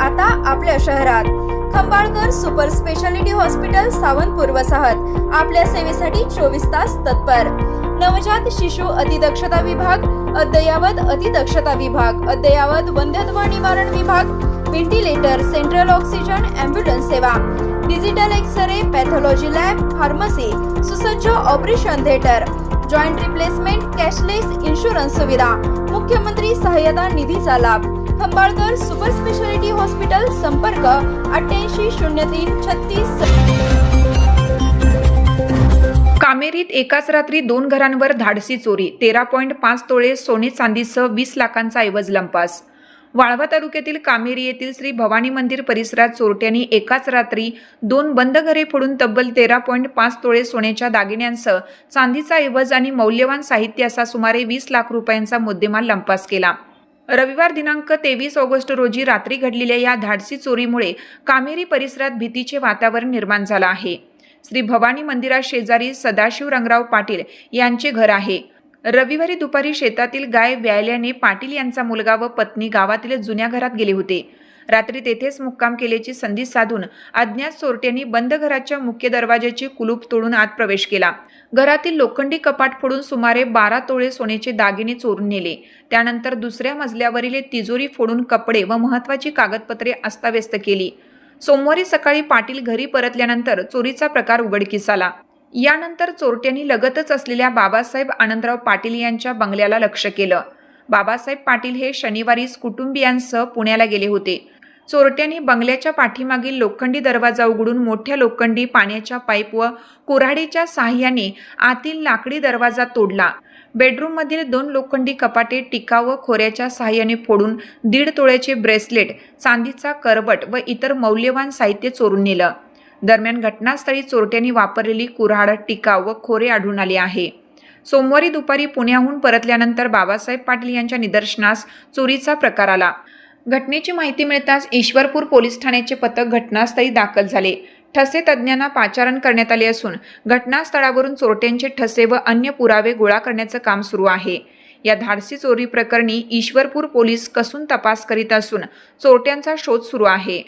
आता आपल्या शहरात Khambalkar super speciality hospital Sawantpur वसाहत आपल्या सेवेसाठी 24 तास तत्पर। नवजात शिशु अतिदक्षता विभाग, अद्ययावत अतिदक्षता विभाग, अद्ययावत वंध्यत्व निवारण विभाग, व्हेंटिलेटर, सेंट्रल ऑक्सिजन, ॲम्ब्युलन्स सेवा, digital X-ray, pathology lab, pharmacy, सुसज्ज operation theatre, joint replacement, cashless insurance सुविधा, मुख्यमंत्री सहाय्यता निधीचा लाभ। खंबाळकर सुपर स्पेशालिटी हॉस्पिटल, संपर्क 880336। कामेरीत एकाच रात्री 2 घरांवर धाडसी चोरी, 13.5 तोळे सोने चांदीसह 20 लाखांचा ऐवज लंपास। वाळवा तालुक्यातील कामेरी येथील श्री भवानी मंदिर परिसरात चोरट्यांनी एकाच रात्री 2 बंद घरे फोडून तब्बल 13.5 तोळे सोन्याच्या दागिन्यांसह चांदीचा ऐवज आणि मौल्यवान साहित्य असा सुमारे 20 लाख रुपयांचा मुद्देमाल लंपास केला। रविवार दिनांक 23 ऑगस्ट रोजी रात्री घडलेल्या या धाडसी चोरीमुळे कामेरी परिसरात भीतीचे वातावरण निर्माण झाले आहे। श्री भवानी मंदिरा शेजारी सदाशिव रंगराव पाटील यांचे घर आहे। रविवारी दुपारी शेतातील गाय व्यायल्याने पाटील यांचा मुलगा व पत्नी गावातील जुन्या घरात गेले होते। रात्री तेथेच मुक्काम केल्याची संधी साधून अज्ञात चोरट्यांनी बंद घराच्या मुख्य दरवाजाचे कुलूप तोडून आत प्रवेश केला। घरातील लोखंडी कपाट फोडून सुमारे 12 तोळे सोन्याचे दागिने चोरून नेले। त्यानंतर दुसऱ्या मजल्यावरील तिजोरी फोडून कपडे व महत्त्वाची कागदपत्रे अस्ताव्यस्त केली। सोमवारी सकाळी पाटील घरी परतल्यानंतर चोरीचा प्रकार उघडकीस आला। यानंतर चोरट्यांनी लगतच असलेल्या बाबासाहेब आनंदराव पाटील यांच्या बंगल्याला लक्ष्य केलं। बाबासाहेब पाटील हे शनिवारीच कुटुंबियांसह पुण्याला गेले होते। चोरट्यांनी बंगल्याच्या पाठीमागील लोखंडी दरवाजा उघडून मोठ्या लोखंडी पाण्याच्या पाईप व कुऱ्हाडीच्या साहाय्याने आतील लाकडी दरवाजा तोडला। बेडरूममधील 2 लोखंडी कपाटे टिका व खोऱ्याच्या साहाय्याने फोडून 1.5 तोळ्याचे ब्रेसलेट, चांदीचा करवट व इतर मौल्यवान साहित्य चोरून नेलं। दरम्यान घटनास्थळी चोरट्यांनी वापरलेली कुऱ्हाड, टिका व खोरे आढळून आले आहे। सोमवारी दुपारी पुण्याहून परतल्यानंतर बाबासाहेब पाटील यांच्या निदर्शनास चोरीचा प्रकार आला। घटनेची माहिती मिळताच ईश्वरपूर पोलीस ठाण्याचे पथक घटनास्थळी दाखल झाले। ठसे तज्ज्ञांना पाचारण करण्यात आले असून घटनास्थळावरून चोरट्यांचे ठसे व अन्य पुरावे गोळा करण्याचं काम सुरू आहे। या धाडसी चोरी प्रकरणी ईश्वरपूर पोलीस कसून तपास करीत असून चोरट्यांचा शोध सुरू आहे।